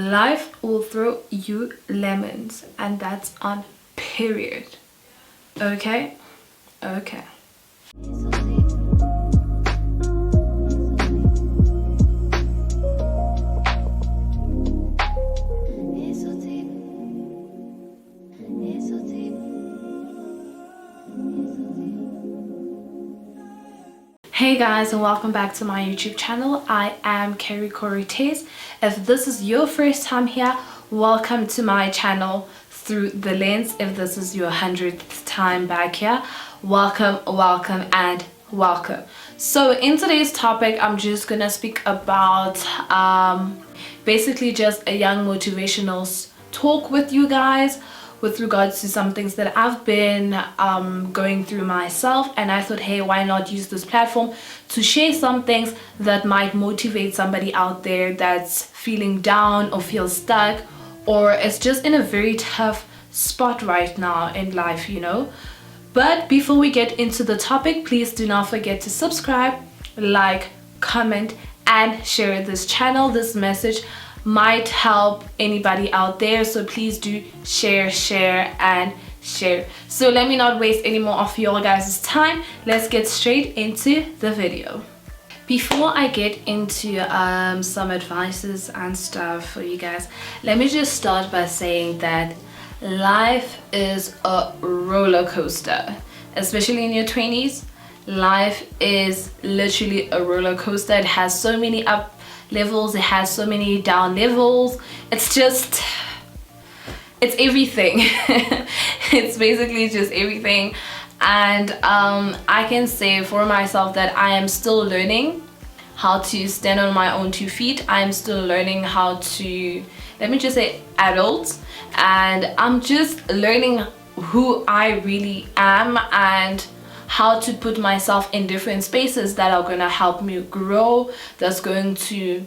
Life will throw you lemons, and that's on period. Okay? Okay. Hey guys, and welcome back to my YouTube channel. I am Kerry Corrites. If this is your first time here, welcome to my channel through the lens. If this is your 100th time back here, welcome, and welcome. So in today's topic, I'm just gonna speak about basically just a young motivational talk with you guys with regards to some things that I've been going through myself, and I thought, hey, why not use this platform to share some things that might motivate somebody out there that's feeling down or feels stuck or is just in a very tough spot right now in life, you know. But before we get into the topic, please do not forget to subscribe, like, comment, and share this channel. This message might help anybody out there, so please do share. So let me not waste any more of your guys' time. Let's get straight into the video. Before I get into some advices and stuff for you guys, let me just start by saying that life is a roller coaster, especially in your 20s. Life is literally a roller coaster. It has so many up levels, it has so many down levels. It's everything. It's basically just everything. And I can say for myself that I am still learning how to stand on my own 2 feet. I am still learning how to, let me just say, adult, and I'm just learning who I really am and how to put myself in different spaces that are going to help me grow, that's going to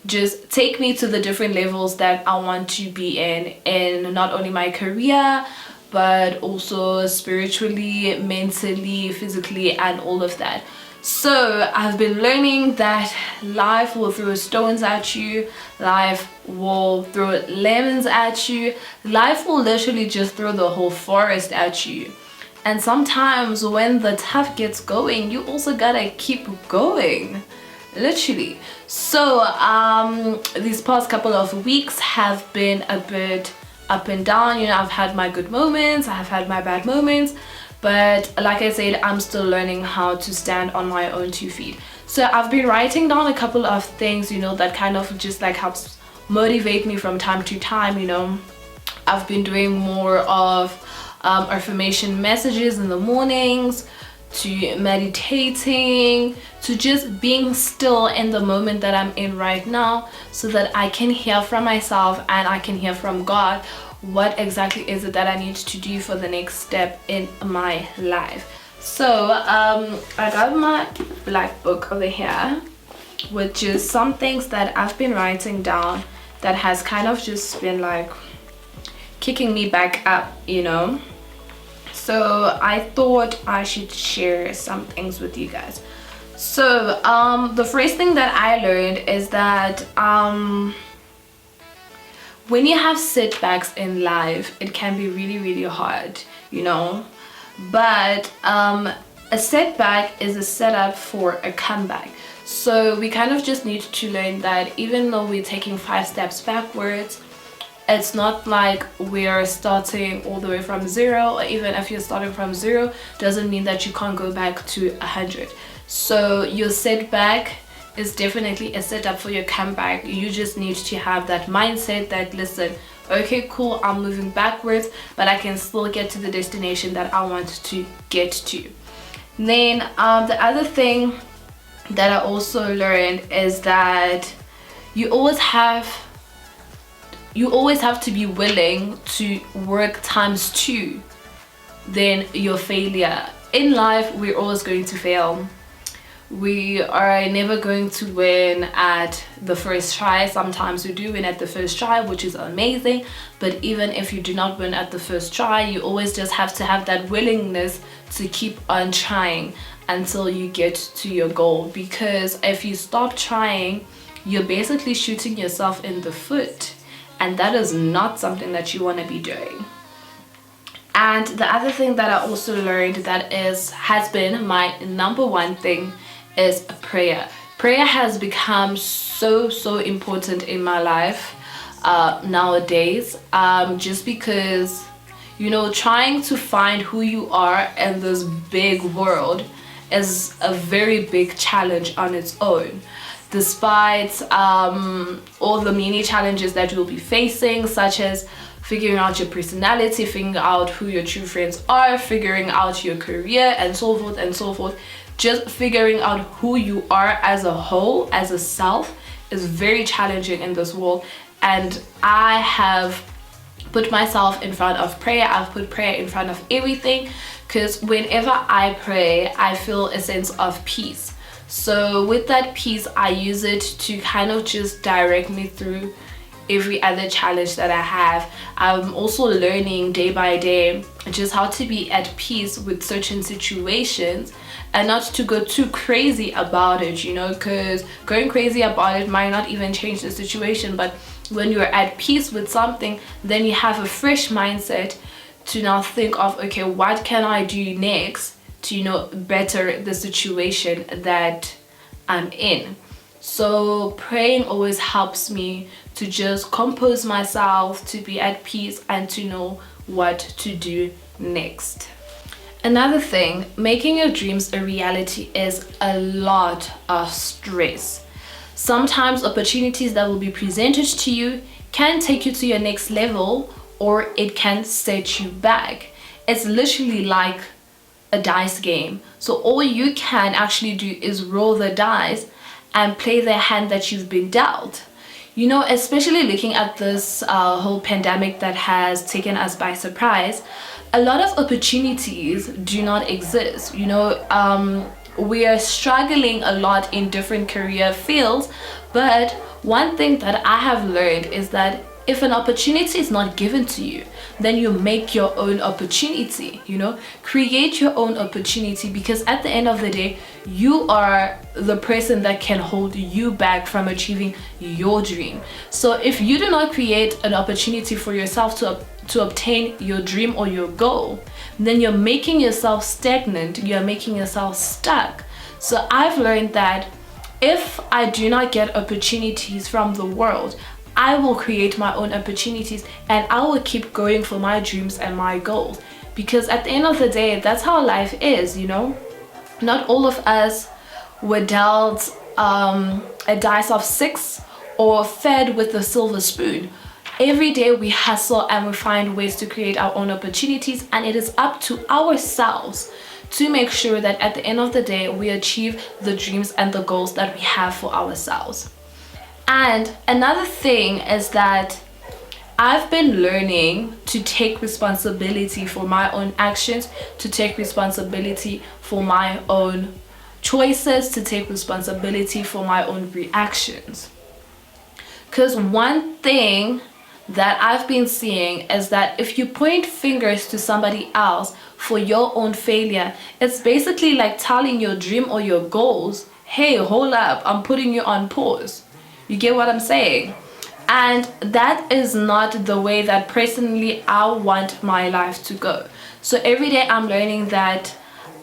just take me to the different levels that I want to be in not only my career, but also spiritually, mentally, physically, and all of that. So I've been learning that life will throw stones at you, life will throw lemons at you, life will literally just throw the whole forest at you. And sometimes when the tough gets going, you also gotta keep going, literally. So these past couple of weeks have been a bit up and down. You know, I've had my good moments, I've had my bad moments, but like I said, I'm still learning how to stand on my own 2 feet. So I've been writing down a couple of things, you know, that kind of just like helps motivate me from time to time. You know, I've been doing more of affirmation messages in the mornings, to meditating, to just being still in the moment that I'm in right now, so that I can hear from myself and I can hear from God what exactly is it that I need to do for the next step in my life. So I got my black book over here, which is some things that I've been writing down that has kind of just been like kicking me back up, you know. So I thought I should share some things with you guys. So the first thing that I learned is that when you have setbacks in life, it can be really hard, you know. But a setback is a setup for a comeback. So we kind of just need to learn that even though we're taking 5 steps backwards, it's not like we're starting all the way from 0, or even if you're starting from 0, doesn't mean that you can't go back to 100. So your setback is definitely a setup for your comeback. You just need to have that mindset that, listen, okay, cool, I'm moving backwards, but I can still get to the destination that I want to get to. Then the other thing that I also learned is that you always have to be willing to work ×2 than your failure. In life, we're always going to fail. We are never going to win at the first try. Sometimes we do win at the first try, which is amazing, but even if you do not win at the first try, you always just have to have that willingness to keep on trying until you get to your goal. Because if you stop trying, you're basically shooting yourself in the foot, and that is not something that you want to be doing. And the other thing that I also learned that has been my number one thing is prayer. Prayer has become so important in my life nowadays, just because, you know, trying to find who you are in this big world is a very big challenge on its own. Despite all the many challenges that you'll be facing, such as figuring out your personality, figuring out who your true friends are, figuring out your career, and so forth and so forth. Just figuring out who you are as a whole, as a self, is very challenging in this world. And I have put myself in front of prayer. I've put prayer in front of everything, because whenever I pray, I feel a sense of peace. So with that peace, I use it to kind of just direct me through every other challenge that I have. I'm also learning day by day just how to be at peace with certain situations and not to go too crazy about it, you know, because going crazy about it might not even change the situation. But when you're at peace with something, then you have a fresh mindset to now think of, okay, what can I do next to, you know, better the situation that I'm in. So praying always helps me to just compose myself, to be at peace, and to know what to do next. Another thing, making your dreams a reality is a lot of stress. Sometimes opportunities that will be presented to you can take you to your next level, or it can set you back. It's literally like a dice game. So all you can actually do is roll the dice and play the hand that you've been dealt. You know, especially looking at this whole pandemic that has taken us by surprise, a lot of opportunities do not exist. You know, we are struggling a lot in different career fields, but one thing that I have learned is that if an opportunity is not given to you, then you make your own opportunity, you know, create your own opportunity, because at the end of the day, you are the person that can hold you back from achieving your dream. So if you do not create an opportunity for yourself to obtain your dream or your goal, then you're making yourself stagnant, you're making yourself stuck. So I've learned that if I do not get opportunities from the world, I will create my own opportunities and I will keep going for my dreams and my goals. Because at the end of the day, that's how life is, you know. Not all of us were dealt a dice of 6 or fed with a silver spoon. Every day we hustle and we find ways to create our own opportunities, and it is up to ourselves to make sure that at the end of the day we achieve the dreams and the goals that we have for ourselves. And another thing is that I've been learning to take responsibility for my own actions, to take responsibility for my own choices, to take responsibility for my own reactions. Because one thing that I've been seeing is that if you point fingers to somebody else for your own failure, it's basically like telling your dream or your goals, hey, hold up, I'm putting you on pause. You get what I'm saying? And that is not the way that personally I want my life to go. So every day I'm learning that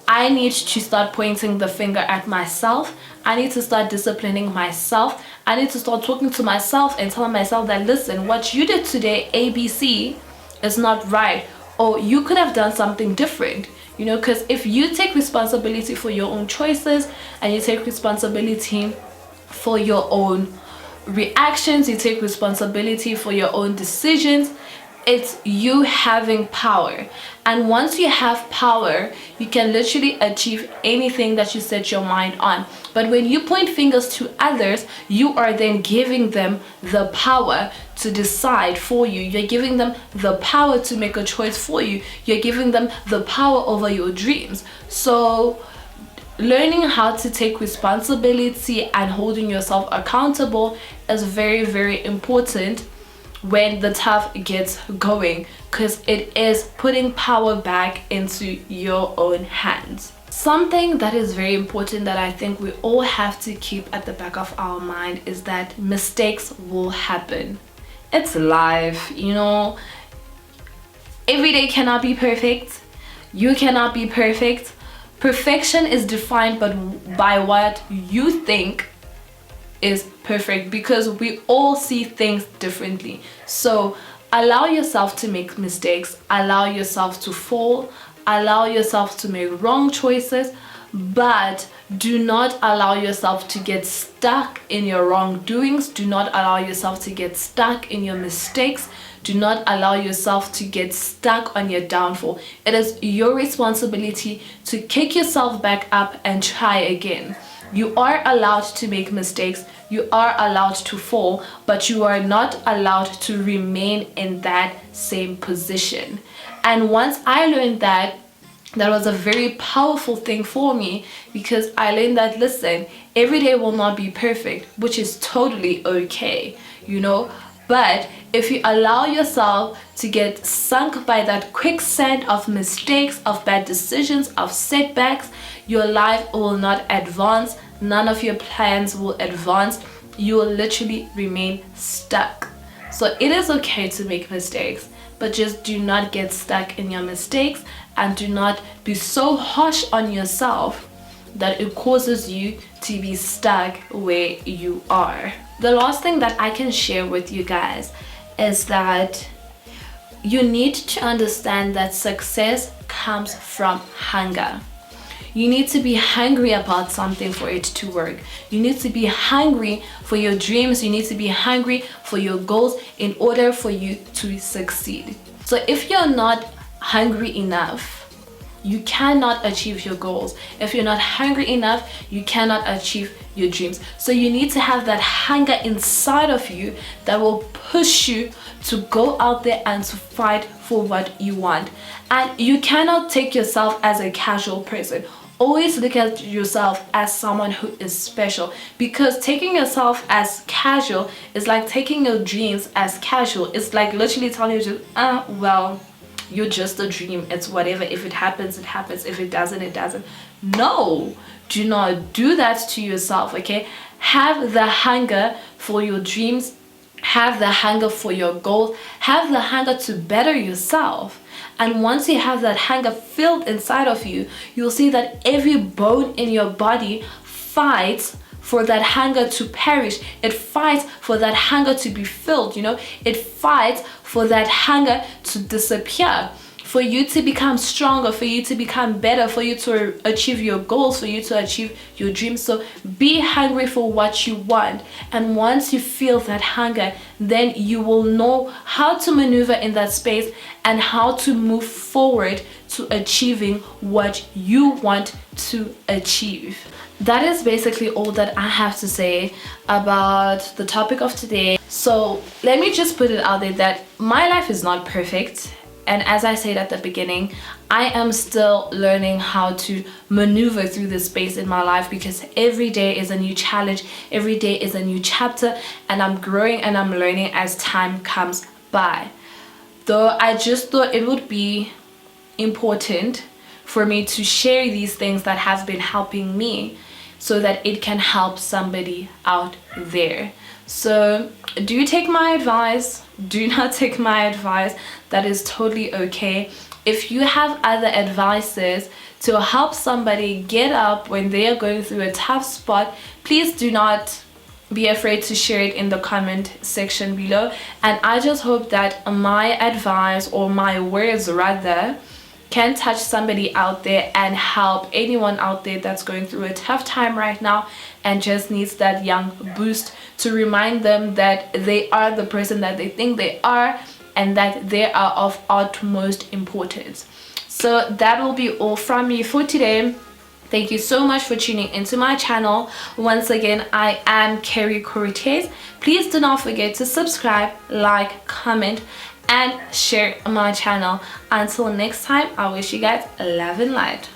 I need to start pointing the finger at myself. I need to start disciplining myself. I need to start talking to myself and telling myself that, listen, what you did today, ABC, is not right. Or you could have done something different. You know, because if you take responsibility for your own choices and you take responsibility for your own reactions, you take responsibility for your own decisions, it's you having power. And once you have power, you can literally achieve anything that you set your mind on. But when you point fingers to others, you are then giving them the power to decide for you. You're giving them the power to make a choice for you. You're giving them the power over your dreams. So learning how to take responsibility and holding yourself accountable is very, very important when the tough gets going, because it is putting power back into your own hands. Something that is very important that I think we all have to keep at the back of our mind is that mistakes will happen. it's life, you know. Every day cannot be perfect. You cannot be perfect. Perfection is defined by what you think is perfect, because we all see things differently. So allow yourself to make mistakes, allow yourself to fall, allow yourself to make wrong choices, but do not allow yourself to get stuck in your wrongdoings. Do not allow yourself to get stuck in your mistakes. Do not allow yourself to get stuck on your downfall. It is your responsibility to kick yourself back up and try again. You are allowed to make mistakes. You are allowed to fall, but you are not allowed to remain in that same position. And once I learned that, that was a very powerful thing for me, because I learned that, listen, every day will not be perfect, which is totally okay, you know. But if you allow yourself to get sunk by that quicksand of mistakes, of bad decisions, of setbacks, your life will not advance. None of your plans will advance. You will literally remain stuck. So it is okay to make mistakes, but just do not get stuck in your mistakes, and do not be so harsh on yourself that it causes you to be stuck where you are. The last thing that I can share with you guys is that you need to understand that success comes from hunger. You need to be hungry about something for it to work. You need to be hungry for your dreams. You need to be hungry for your goals in order for you to succeed. So if you're not hungry enough, you cannot achieve your goals. If you're not hungry enough, you cannot achieve your dreams. So you need to have that hunger inside of you that will push you to go out there and to fight for what you want. And you cannot take yourself as a casual person. Always look at yourself as someone who is special, because taking yourself as casual is like taking your dreams as casual. It's like literally telling you, well, you're just a dream, it's whatever. If it happens, it happens. If it doesn't, it doesn't. No, do not do that to yourself, okay? Have the hunger for your dreams, have the hunger for your goals, have the hunger to better yourself. And once you have that hunger filled inside of you, you'll see that every bone in your body fights for that hunger to perish. It fights for that hunger to be filled, you know. It fights for that hunger to disappear, for you to become stronger, for you to become better, for you to achieve your goals, for you to achieve your dreams. So be hungry for what you want. And once you feel that hunger, then you will know how to maneuver in that space and how to move forward to achieving what you want to achieve. That is basically all that I have to say about the topic of today. So let me just put it out there that my life is not perfect. And as I said at the beginning, I am still learning how to maneuver through this space in my life, because every day is a new challenge, every day is a new chapter, and I'm growing and I'm learning as time comes by. Though I just thought it would be important for me to share these things that have been helping me, so that it can help somebody out there. So do take my advice, do not take my advice. That is totally okay. If you have other advices to help somebody get up when they are going through a tough spot, please do not be afraid to share it in the comment section below. And I just hope that my advice, or my words rather, can touch somebody out there and help anyone out there that's going through a tough time right now and just needs that young boost to remind them that they are the person that they think they are, and that they are of utmost importance. So that will be all from me for today. Thank you so much for tuning into my channel. Once again, I am Kerry Cortez. Please do not forget to subscribe, like, comment, and share my channel. Until next time, I wish you guys love and light.